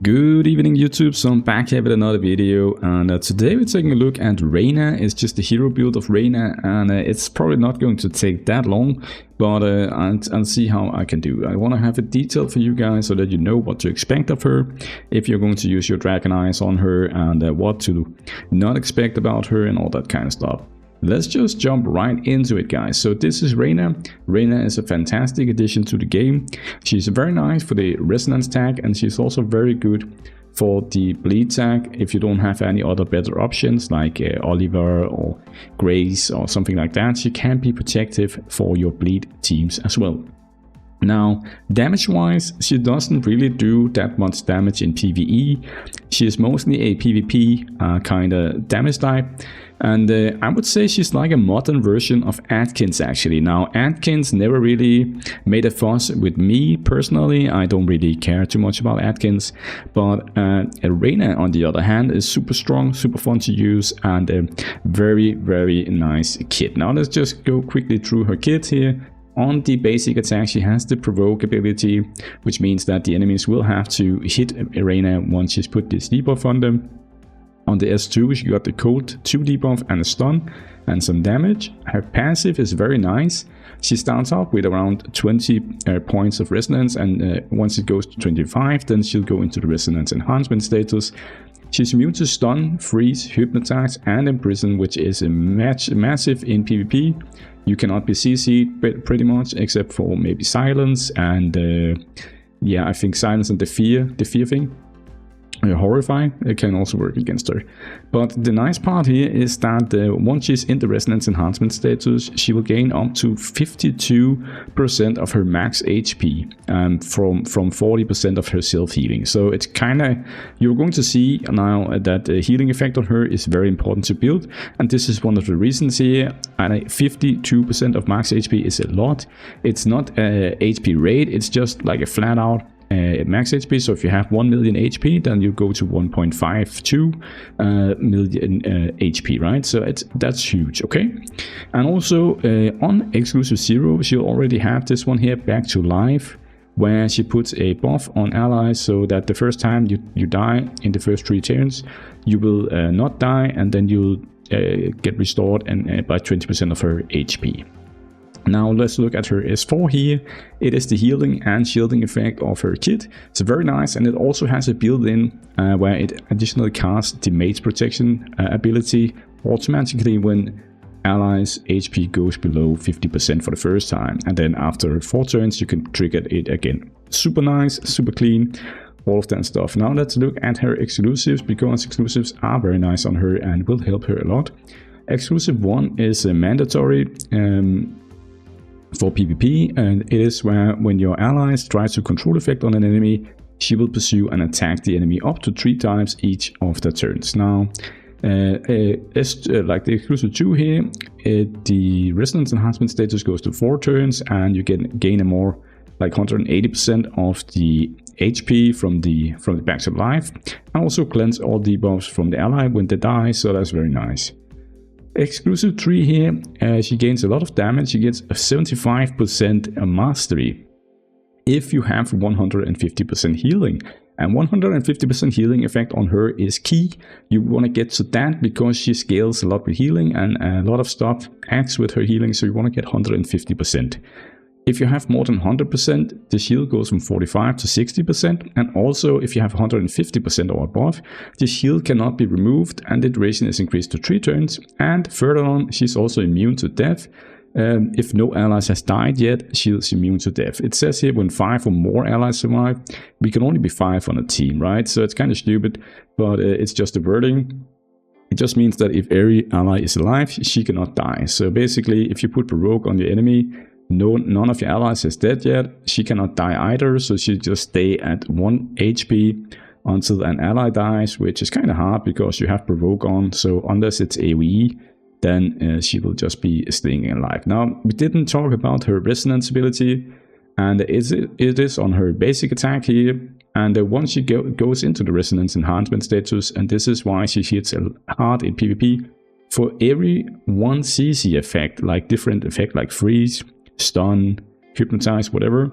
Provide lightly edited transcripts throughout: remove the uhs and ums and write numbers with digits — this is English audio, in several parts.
Good evening YouTube, so I'm back here with another video, and today we're taking a look at Reyna. It's just the hero build of Reyna, and it's probably not going to take that long, but I'll see how I can do. I want to have it detailed for you guys so that you know what to expect of her, if you're going to use your dragon eyes on her, and what to not expect about her and all that kind of stuff. Let's just jump right into it, guys. So this is Reyna. Reyna is a fantastic addition to the game. She's very nice for the resonance tag, and she's also very good for the bleed tag if you don't have any other better options like Oliver or Grace or something like that. She can be protective for your bleed teams as well. Now, damage-wise, she doesn't really do that much damage in PvE. She is mostly a PvP kind of damage type. And I would say she's like a modern version of Atkins, actually. Now, Atkins never really made a fuss with me personally. I don't really care too much about Atkins. But Reyna, on the other hand, is super strong, super fun to use, and a very, very nice kit. Now, let's just go quickly through her kit here. On the basic attack, she has the provoke ability, which means that the enemies will have to hit Reyna once she's put this debuff on them. On the S2, she got the cold 2 debuff and a stun and some damage. Her passive is very nice. She starts off with around 20 points of resonance, and once it goes to 25, then she'll go into the resonance enhancement status. She's immune to stun, freeze, hypnotize, and imprison, which is a massive in PvP. You cannot be CC'd pretty much, except for maybe silence and yeah, I think silence and the fear thing. Horrify, it can also work against her. But the nice part here is that once she's in the resonance enhancement status, she will gain up to 52% of her max HP from 40% of her self-healing. So it's kind of, you're going to see now that the healing effect on her is very important to build, and this is one of the reasons here. And 52% of max HP is a lot. It's not a HP rate, it's just like a flat out max HP. So if you have 1 million HP, then you go to 1.52 million HP, right? So that's huge, okay? And also on exclusive 0, she'll already have this one here, back to life, where she puts a buff on allies so that the first time you die in the first 3 turns, you will not die, and then you'll get restored and by 20% of her HP. Now let's look at her S4 here. It is the healing and shielding effect of her kit. It's very nice, and it also has a built-in where it additionally casts the Mage Protection ability automatically when allies' HP goes below 50% for the first time, and then after 4 turns you can trigger it again. Super nice, super clean, all of that stuff. Now let's look at her exclusives, because exclusives are very nice on her and will help her a lot. Exclusive 1 is mandatory for PvP, and it is where when your allies try to control effect on an enemy, she will pursue and attack the enemy up to 3 times each of the turns. Now, like the exclusive 2 here, the resonance enhancement status goes to 4 turns, and you gain a more like 180% of the HP from the back to life, and also cleanse all debuffs from the ally when they die, so that's very nice. Exclusive 3 here, she gains a lot of damage. She gets a 75% mastery if you have 150% healing. And 150% healing effect on her is key. You want to get to that because she scales a lot with healing, and a lot of stuff acts with her healing, so you want to get 150%. If you have more than 100%, the shield goes from 45 to 60%, and also if you have 150% or above, the shield cannot be removed and the duration is increased to 3 turns. And further on, she's also immune to death. If no allies has died yet, she's immune to death. It says here when 5 or more allies survive, we can only be 5 on a team, right? So it's kind of stupid, but it's just a wording. It just means that if every ally is alive, she cannot die. So basically, if you put provoke on the enemy, none of your allies is dead yet, she cannot die either, so she'll just stay at 1 HP until an ally dies, which is kind of hard because you have provoke on, so unless it's AoE, then she will just be staying alive. Now, we didn't talk about her resonance ability, and it is on her basic attack here, and once she goes into the resonance enhancement status, and this is why she hits hard in PvP, for every 1 CC effect, like different effect like freeze, stun, hypnotize, whatever,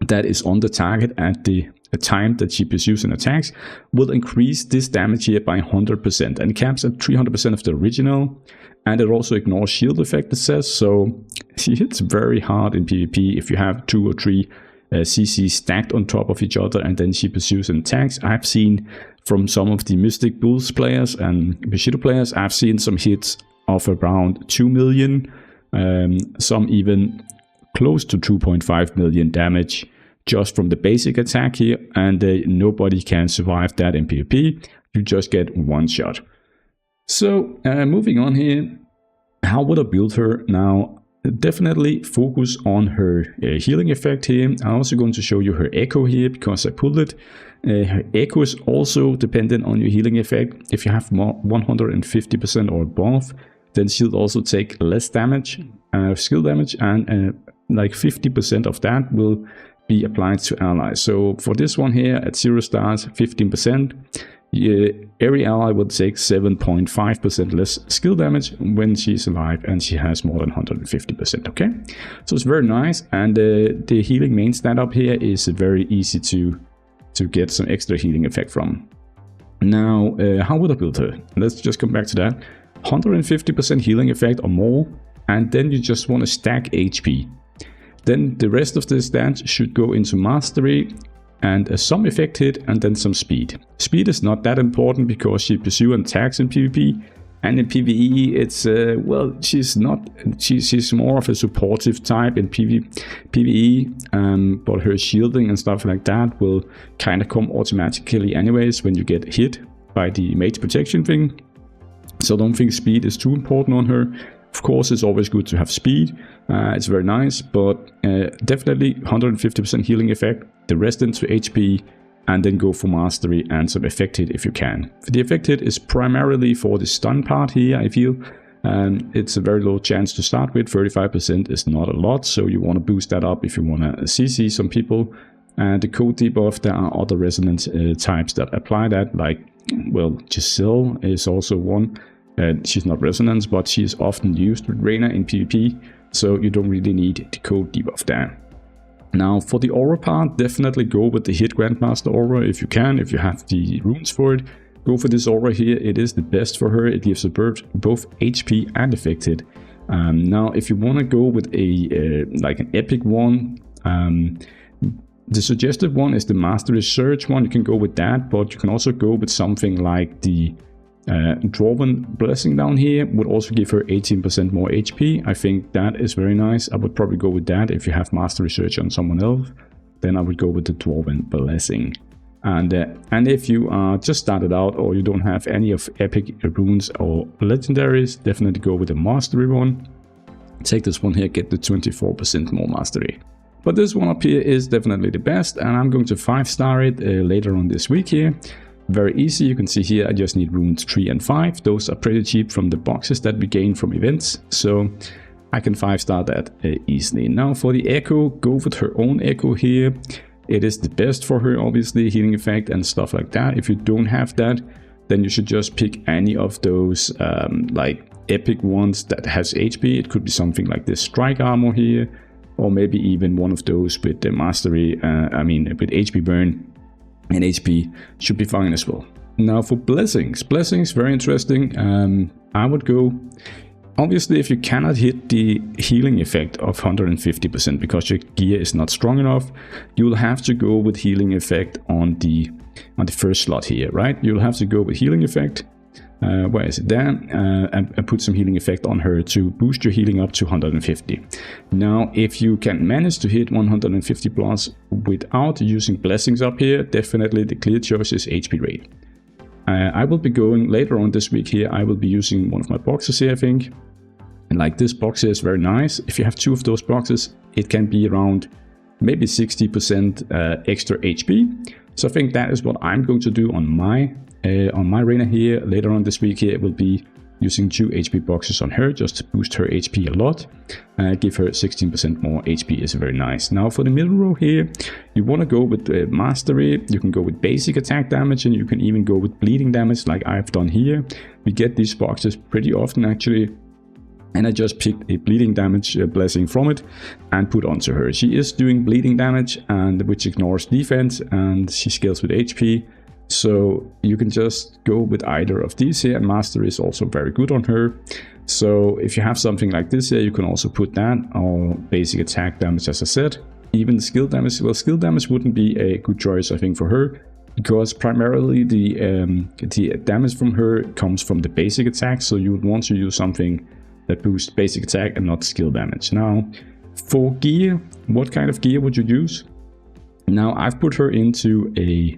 that is on the target at the time that she pursues and attacks will increase this damage here by 100%, and it caps at 300% of the original, and it also ignores shield effect, it says, so she hits very hard in PvP if you have 2 or 3 CC stacked on top of each other and then she pursues and attacks. I've seen from some of the Mystic Bulls players and Bushido players, I've seen some hits of around 2 million, some even close to 2.5 million damage just from the basic attack here, and nobody can survive that in PvP. You just get one shot. So moving on here, how would I build her? Now definitely focus on her healing effect here. I'm also going to show you her echo here because I pulled it. Her echo is also dependent on your healing effect. If you have more 150% or above, then she'll also take less damage, skill damage, and like 50% of that will be applied to allies. So for this one here at 0 stars, 15%. Every ally would take 7.5% less skill damage when she's alive and she has more than 150%, okay? So it's very nice, and the healing main stat up here is very easy to get some extra healing effect from. Now, how would I build her? Let's just come back to that. 150% healing effect or more, and then you just want to stack HP. Then the rest of the stats should go into mastery, and some effect hit, and then some speed. Speed is not that important because she pursues and attacks in PvP, and in PvE it's well, she's more of a supportive type in PvE, but her shielding and stuff like that will kind of come automatically anyways when you get hit by the mage protection thing. So I don't think speed is too important on her. Of course, it's always good to have speed. It's very nice, but definitely 150% healing effect, the rest into HP, and then go for mastery and some effect hit if you can. The effect hit is primarily for the stun part here, I feel. It's a very low chance to start with. 35% is not a lot, so you want to boost that up if you want to CC some people. The code debuff, there are other resonance types that apply that, like, well, Giselle is also one. She's not resonance, but she's often used with Reyna in PvP, so you don't really need the code debuff there. Now for the aura part, definitely go with the hit Grandmaster aura if you can, if you have the runes for it. Go for this aura here, it is the best for her. It gives her both HP and effect hit. Now if you want to go with a like an epic one, the suggested one is the Mastery Surge one. You can go with that, but you can also go with something like the Dwarven Blessing down here would also give her 18% more HP. I think that is very nice. I would probably go with that. If you have Mastery Surge on someone else, then I would go with the Dwarven Blessing. And if you are just started out or you don't have any of epic runes or legendaries, definitely go with the Mastery one. Take this one here, get the 24% more Mastery. But this one up here is definitely the best, and I'm going to 5-star it later on this week here. Very easy, you can see here I just need runes 3 and 5. Those are pretty cheap from the boxes that we gain from events, so I can 5-star that easily. Now for the echo, go with her own echo here. It is the best for her, obviously, healing effect and stuff like that. If you don't have that, then you should just pick any of those like epic ones that has HP. It could be something like this strike armor here, or maybe even one of those with the mastery, with HP burn. And HP should be fine as well. Now for blessings, very interesting. I would go, obviously if you cannot hit the healing effect of 150% because your gear is not strong enough, you will have to go with healing effect on the first slot here, right? You'll have to go with healing effect. Where is it there? And put some healing effect on her to boost your healing up to 150. Now, if you can manage to hit 150 plus without using blessings up here, definitely the clear choice is HP raid. I will be going later on this week here. I will be using one of my boxes here, I think. And like this box here is very nice. If you have 2 of those boxes, it can be around maybe 60% extra HP. So I think that is what I'm going to do on my Reyna here. Later on this week here, it will be using 2 HP boxes on her just to boost her HP a lot. Give her 16% more HP is very nice. Now for the middle row here, you want to go with mastery. You can go with basic attack damage, and you can even go with bleeding damage like I've done here. We get these boxes pretty often actually. and I just picked a bleeding damage blessing from it and put onto her. She is doing bleeding damage, and which ignores defense, and she scales with HP. So you can just go with either of these here, and Mastery is also very good on her. So if you have something like this here, you can also put that, or basic attack damage, as I said. Even skill damage, well, skill damage wouldn't be a good choice, I think, for her, because primarily the damage from her comes from the basic attack, so you would want to use something that boosts basic attack and not skill damage. Now, for gear, what kind of gear would you use? Now, I've put her into a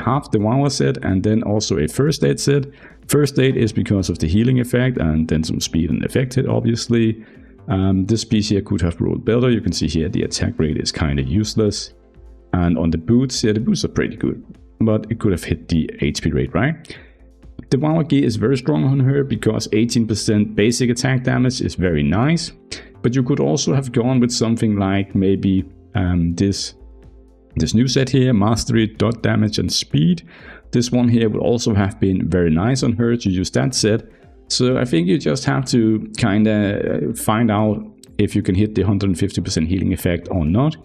half Devour set and then also a first aid set. First aid is because of the healing effect, and then some speed and effect hit, obviously. This piece here could have rolled better. You can see here the attack rate is kind of useless. And on the boots, yeah, the boots are pretty good, but it could have hit the HP rate, right? Devour gear is very strong on her because 18% basic attack damage is very nice. But you could also have gone with something like maybe this new set here, Mastery, Dot Damage and Speed. This one here would also have been very nice on her to use that set. So I think you just have to kind of find out if you can hit the 150% healing effect or not.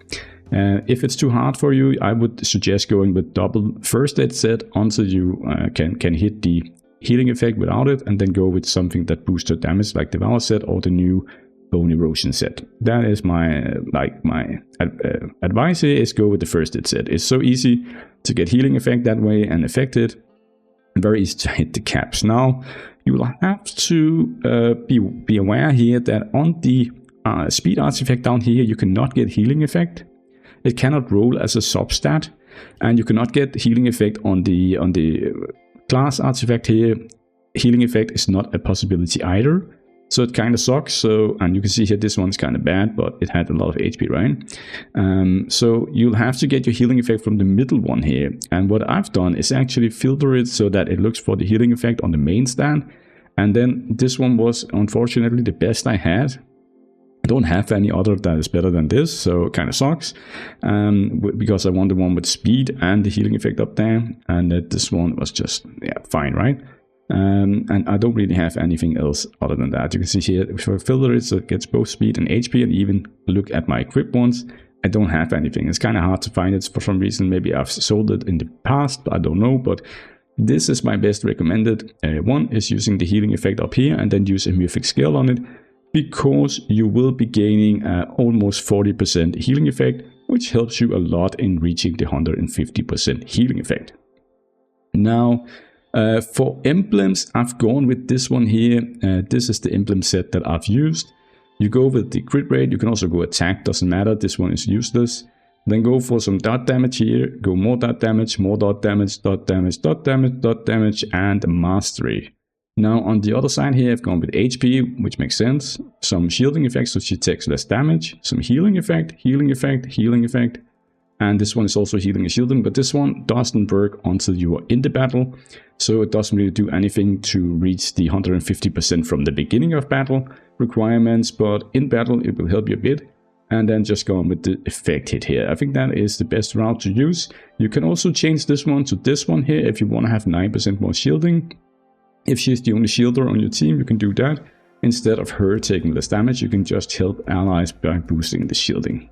If it's too hard for you, I would suggest going with double first aid set until you can hit the healing effect without it, and then go with something that boosts your damage like Devour set or the new Bone Erosion set. That is my advice here, is go with the first aid set. It's so easy to get healing effect that way and affect it. Very easy to hit the caps. Now, you will have to be aware here that on the speed artifact down here, you cannot get healing effect. It cannot roll as a substat, and you cannot get healing effect on the class artifact here. Healing effect is not a possibility either, so it kind of sucks. So, and you can see here this one's kind of bad, but it had a lot of HP, right? So you'll have to get your healing effect from the middle one here. And what I've done is actually filter it so that it looks for the healing effect on the main stand. And then this one was unfortunately the best I had. I don't have any other that is better than this, so it kind of sucks, because I want the one with speed and the healing effect up there, and this one was just, yeah, fine, right? And I don't really have anything else other tan that. You can see here, if I filter it so it gets both speed and HP, and even look at my equip ones, I don't have anything. It's kind of hard to find it for some reason. Maybe I've sold it in the past, I don't know, but this is my best recommended. One is using the healing effect up here, and then use a mythic skill on it, because you will be gaining almost 40% healing effect, which helps you a lot in reaching the 150% healing effect. Now, for emblems, I've gone with this one here. This is the emblem set that I've used. You go with the crit rate, you can also go attack, doesn't matter, this one is useless. Then go for some dot damage here, go more dot damage, more dot damage, dot damage, dot damage, dot damage, and mastery. Now on the other side here, I've gone with HP, which makes sense. Some shielding effects, so she takes less damage. Some healing effect, healing effect, healing effect. And this one is also healing and shielding, but this one doesn't work until you are in the battle. So it doesn't really do anything to reach the 150% from the beginning of battle requirements, but in battle it will help you a bit. And then just go on with the effect hit here. I think that is the best route to use. You can also change this one to this one here if you want to have 9% more shielding. If she's the only shielder on your team, you can do that. Instead of her taking less damage, you can just help allies by boosting the shielding.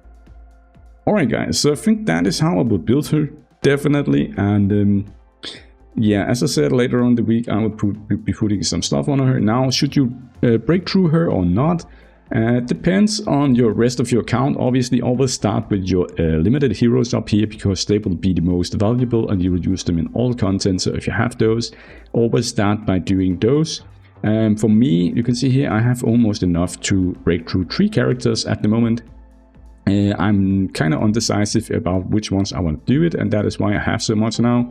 Alright guys, so I think that is how I would build her, definitely. And yeah, as I said, later on in the week I would be putting some stuff on her. Now, should you break through her or not? It depends on your rest of your account. Obviously, always start with your limited heroes up here, because they will be the most valuable and you will use them in all content. So if you have those, always start by doing those. For me, you can see here I have almost enough to break through 3 characters at the moment. I'm kind of undecisive about which ones I want to do it, and that is why I have so much now.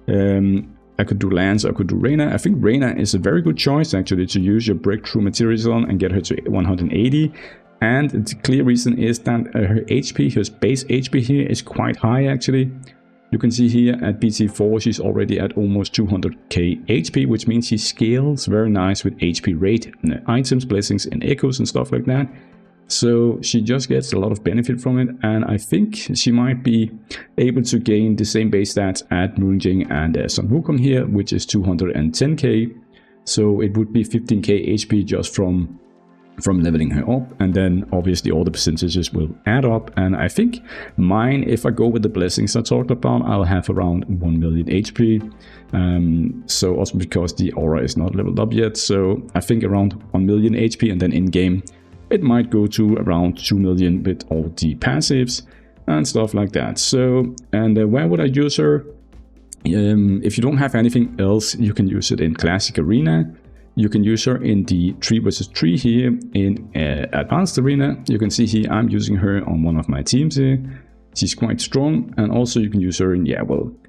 I could do Lance, I could do Reyna. I think Reyna is a very good choice actually to use your breakthrough materials on and get her to 180. And the clear reason is that her HP, her base HP here is quite high actually. You can see here at BT4 she's already at almost 200k HP, which means she scales very nice with HP rate, items, blessings and echoes and stuff like that. So she just gets a lot of benefit from it, and I think she might be able to gain the same base stats at Moonjing and Sun Wukong here, which is 210k. So it would be 15k HP just from from leveling her up, and then obviously all the percentages will add up. And I think mine, if I go with the blessings I talked about, I'll have around 1 million HP. So also because the aura is not leveled up yet, so I think around 1 million HP, and then in game it might go to around 2 million with all the passives and stuff like that. So, and where would I use her? If you don't have anything else, you can use it in Classic Arena. You can use her in the 3 vs 3 here in Advanced Arena. You can see here I'm using her on one of my teams here. She's quite strong, and also you can use her in,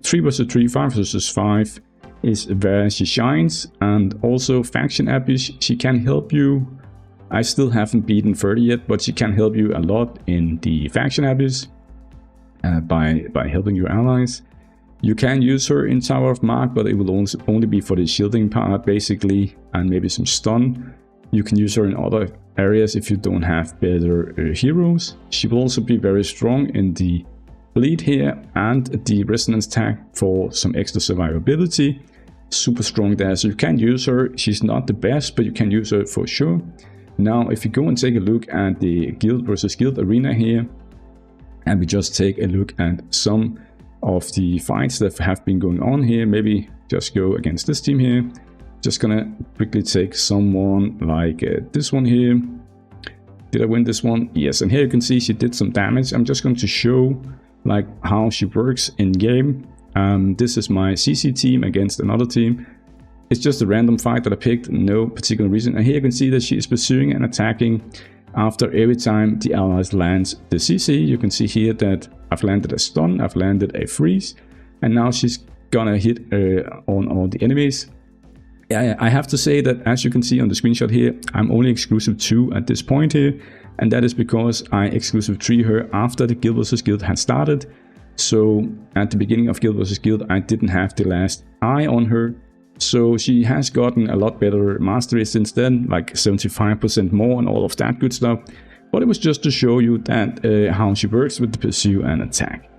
3 vs 3, 5 vs 5 is where she shines. And also Faction Abyss, she can help you. I still haven't beaten 30 yet, but she can help you a lot in the Faction Abyss by helping your allies. You can use her in Tower of Mark, but it will only be for the shielding part basically, and maybe some stun. You can use her in other areas if you don't have better heroes. She will also be very strong in the bleed here and the resonance tag for some extra survivability. Super strong there, so you can use her. She's not the best, but you can use her for sure. Now if you go and take a look at the guild versus guild arena here, and we just take a look at some of the fights that have been going on here, maybe just go against this team here. Just gonna quickly take someone like this one here. Did I win this one? Yes, and here you can see she did some damage. I'm just going to show like how she works in game. This is my CC team against another team. It's just a random fight that I picked, no particular reason. And here you can see that she is pursuing and attacking after every time the allies lands the CC. You can see here that I've landed a stun, I've landed a freeze, and now she's gonna hit on all the enemies. I have to say that, as you can see on the screenshot here, I'm only exclusive 2 at this point here, and that is because I exclusive 3 her after the Guild vs Guild had started. So at the beginning of Guild vs Guild I didn't have the last eye on her, so she has gotten a lot better mastery since then, like 75% more and all of that good stuff. But it was just to show you that how she works with the pursue and attack.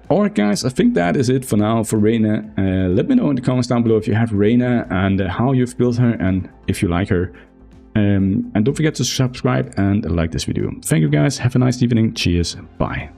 Alright guys, I think that is it for now for Reyna. Let me know in the comments down below if you have Reyna and how you've built her and if you like her. And don't forget to subscribe and like this video. Thank you guys, have a nice evening, cheers, bye.